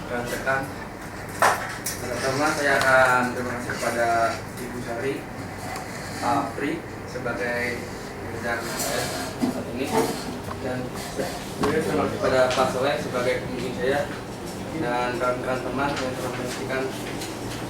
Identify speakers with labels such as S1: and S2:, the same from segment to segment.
S1: rekan-rekan. Pertama saya akan terima kasih kepada Ibu Sari Apri sebagai dan saat ini, dan juga terima kasih kepada Pak Soleh sebagai pembimbing saya dan kawan-kawan teman yang telah menyaksikan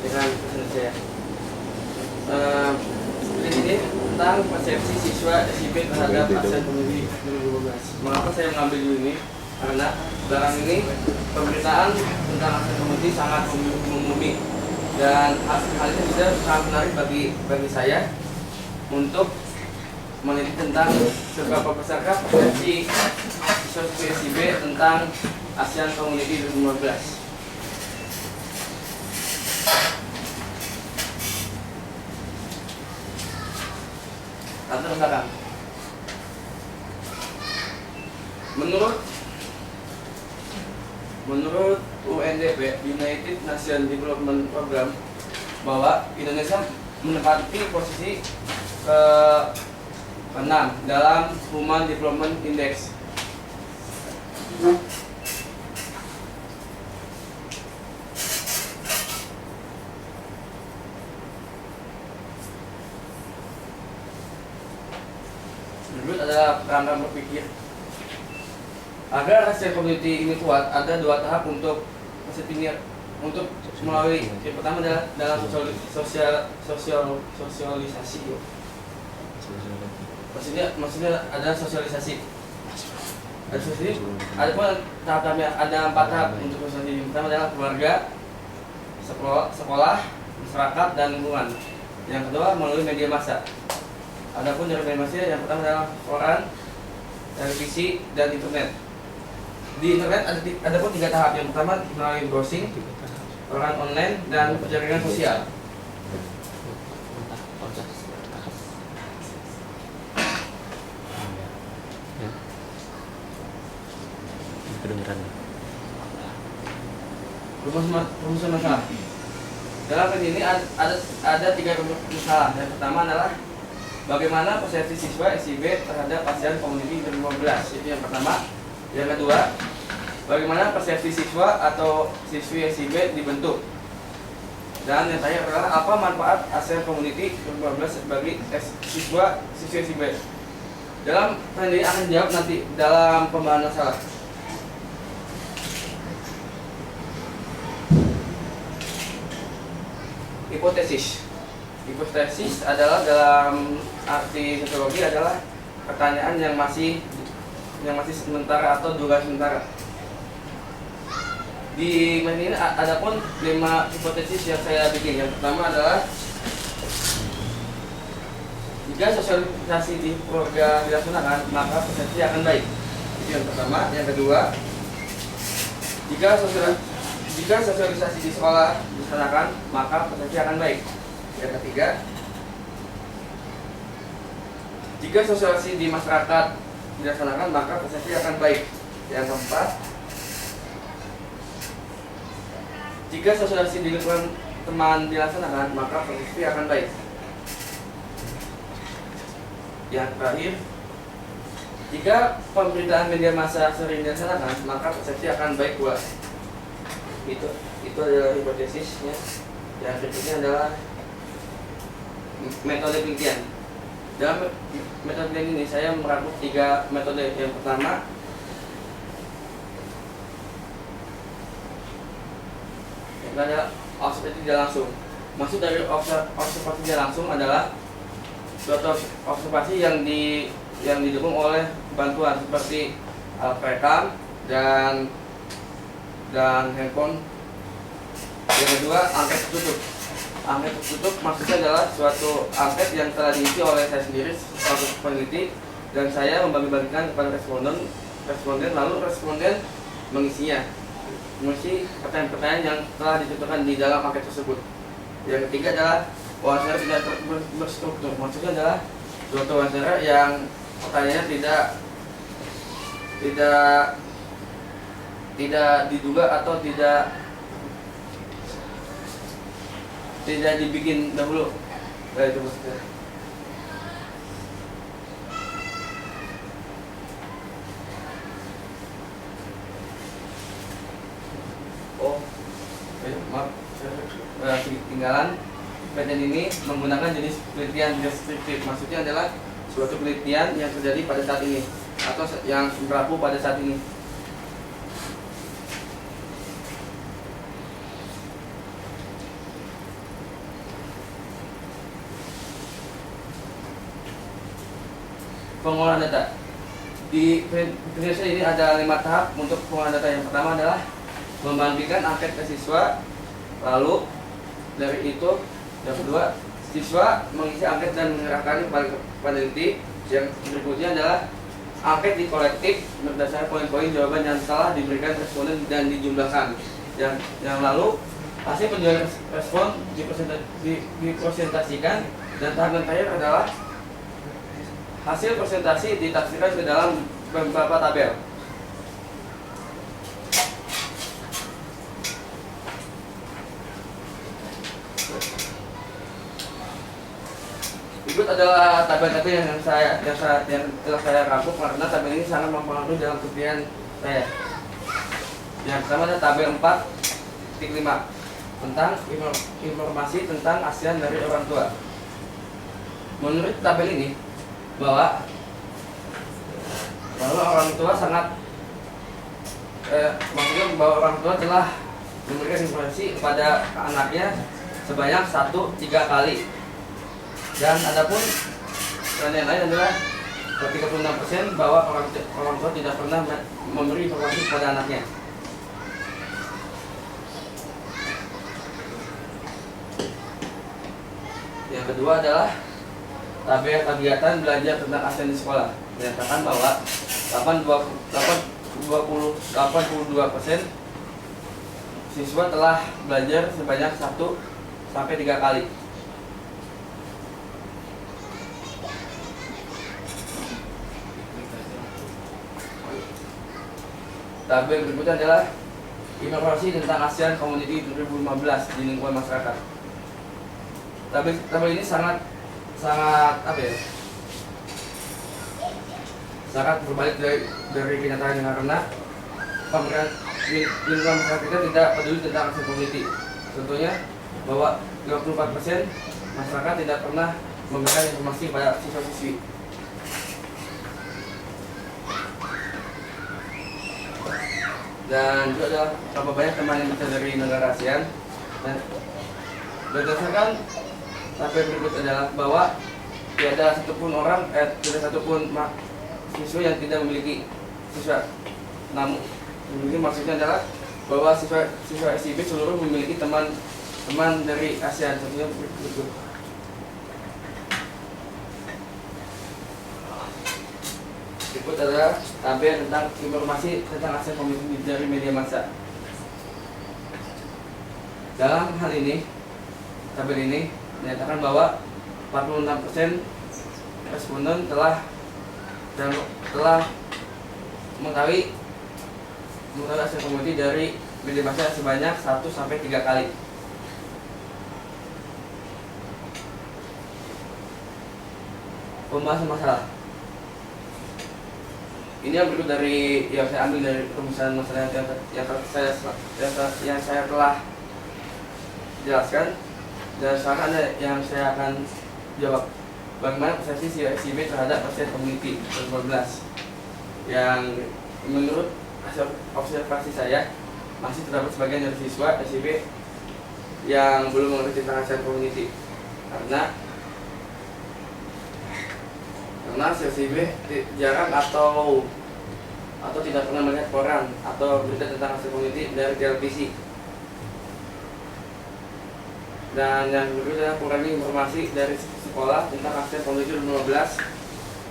S1: dengan pesan saya. Seperti ini tentang persepsi siswa SIP terhadap ASEAN Community 2012. Mengapa saya mengambil ini? Karena belakangan ini pemberitaan tentang ASEAN Community sangat mengumumi, dan hal ini bisa sangat menarik bagi saya untuk meneliti tentang seberapa besarkah persepsi siswa SIP tentang ASEAN Community 2015. Latar belakang. Menurut UNDP, United Nations Development Program, bahwa Indonesia menempati posisi ke-6 dalam Human Development Index. Berikut adalah kerangka berpikir. Agar ASEAN Community ini kuat, ada 2 tahap untuk melalui. Yang pertama adalah dalam sosialisasi. Maksudnya ada sosialisasi. Ada pun tahap-tahapnya, ada 4 tahap untuk sosialisasi. Yang pertama adalah keluarga, sekolah, masyarakat, dan lingkungan. Yang kedua melalui media massa. Adapun dari media massa, yang pertama adalah koran, televisi, dan internet. Di internet ada pun 3 tahap. Yang pertama melalui browsing, koran online, dan jaringan sosial. Rumusan masalah. Dalam ini ada 3 rumus masalah. Yang pertama adalah bagaimana persepsi siswa SIB terhadap ASEAN Community 2015. Itu yang pertama. Yang kedua, bagaimana persepsi siswa atau siswi SIB dibentuk. Dan yang terakhir adalah apa manfaat ASEAN Community 2015 bagi siswa siswi SIB. Dalam pertanyaan ini akan dijawab nanti dalam pembahasan masalah. Hipotesis adalah dalam arti sosiologi adalah pertanyaan yang masih sementara atau duga sementara. Di ini ada pun 5 hipotesis yang saya bikin. Yang pertama adalah jika sosialisasi di keluarga dilaksanakan, maka persepsi akan baik. Itu yang pertama. Yang kedua, jika sosialisasi di sekolah dilaksanakan, maka persepsi akan baik. Yang ketiga, jika sosialisasi di masyarakat dilaksanakan, maka persepsi akan baik. Yang keempat, jika sosialisasi di lingkungan teman dilaksanakan, maka persepsi akan baik. Yang terakhir, jika pemberitaan media massa sering dilaksanakan, maka persepsi akan baik pula. Itu adalah hipotesisnya. Yang berikutnya adalah metode penelitian. Dalam metode penelitian ini saya merangkum 3 metode. Yang pertama, adalah observasi tidak langsung. Maksud dari observasi tidak langsung adalah suatu observasi yang didukung oleh bantuan seperti alat perekam dan handphone. Yang kedua, angket tertutup. Angket tertutup maksudnya adalah suatu angket yang telah diisi oleh saya sendiri sebagai peneliti, dan saya membagi-bagikan kepada responden, lalu responden mengisi pertanyaan-pertanyaan yang telah ditentukan di dalam angket tersebut. Yang ketiga adalah wawancara tidak berstruktur. Maksudnya adalah suatu wawancara yang pertanyaannya tidak diduga atau tidak dibikin dahulu. Itu maksudnya. Oh. ketinggalan. Penelitian ini menggunakan jenis penelitian deskriptif. Maksudnya adalah suatu penelitian yang terjadi pada saat ini atau yang berlaku pada saat ini. Pengolahan data. Di penelitian ini ada 5 tahap untuk pengolahan data. Yang pertama adalah membandingkan angket ke siswa, lalu dari itu yang kedua siswa mengisi angket dan menyerahkan kepada peneliti. Yang berikutnya adalah angket dikolektif berdasarkan poin-poin jawaban yang salah diberikan responden dan dijumlahkan. Yang lalu hasil penjualan respon dipresentasikan, dan tahap yang terakhir adalah hasil presentasi ditafsirkan ke dalam beberapa tabel. Berikut adalah tabel-tabel yang telah saya rangkum karena tabel ini sangat mempengaruhi dalam penelitian saya. Yang pertama adalah tabel 4.5 tentang informasi tentang ASEAN dari orang tua. Menurut tabel ini bahwa orang tua maksudnya bahwa orang tua telah memberikan informasi kepada anaknya sebanyak 3 kali. Dan adapun yang lain adalah 36% bahwa orang tua tidak pernah memberi informasi kepada anaknya. Yang kedua adalah tabel kegiatan belajar tentang ASEAN di sekolah. Menyatakan bahwa 82% siswa telah belajar sebanyak 1-3 kali. Tabel berikutnya adalah informasi tentang ASEAN Community 2015 di lingkungan masyarakat. Tabel ini sangat berbalik dari kenyataan, karena lingkungan masyarakat kita tidak peduli tentang ASEAN Community. Contohnya bahwa 54% masyarakat tidak pernah memberikan informasi pada siswa-siswi. Dan juga adalah berapa banyak teman yang berasal dari negara ASEAN. Dan berdasarkan tabel berikut adalah bahwa tidak satupun siswa yang tidak memiliki siswa. Namun ini maksudnya adalah bahwa siswa SIB seluruh memiliki teman dari ASEAN. Contohnya berikut. Berikut adalah tabel tentang informasi tentang ASEAN Community dari media massa. Dalam hal ini, tabel ini menyatakan bahwa 46% responden telah mengetahui ASEAN Community dari media massa sebanyak 1-3 kali. Pembahasan masalah. Ini yang berikut dari yang saya ambil dari rumusan masalah yang saya telah jelaskan, dan sekarang ada yang saya akan jawab. Bagaimana persepsi SIB terhadap ASEAN Community 2015? Yang menurut hasil observasi saya masih terdapat sebagian dari siswa SIB yang belum mengerti tentang ASEAN Community, karena SIB jarang atau tidak pernah melihat koran atau berita tentang ASEAN Community dari televisi. Dan yang berikutnya kurangnya informasi dari sekolah tentang ASEAN Community 2015.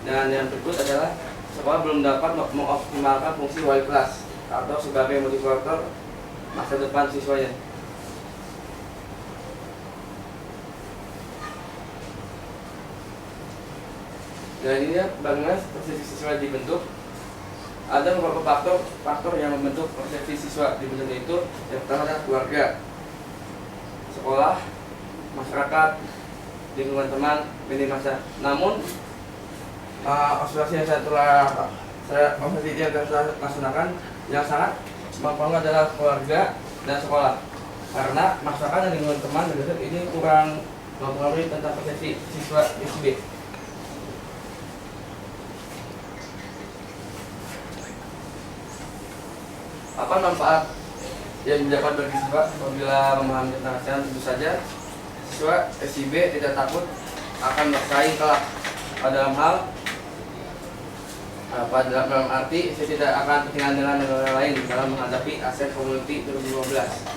S1: Dan yang berikut adalah sekolah belum dapat mengoptimalkan fungsi wali kelas atau sebagai motivator masa depan siswanya. Dan ini bagaimana persepsi siswa dibentuk. Ada beberapa faktor yang membentuk persepsi siswa dibentuknya itu. Yang pertama adalah keluarga, sekolah, masyarakat, lingkungan teman, media massa. Namun observasi yang saya laksanakan yang sangat mempengaruhi adalah keluarga dan sekolah. karena masakan dan lingkungan teman dan riset ini kurang mempengaruhi tentang persepsi siswa SIB. Apa manfaat yang didapat bagi siswa apabila memahami tentang ASEAN? Tentu saja siswa SIB tidak takut akan bersaing kelak dalam hal dalam arti saya tidak akan ketinggalan dengan negara lain dalam menghadapi ASEAN Community 2015.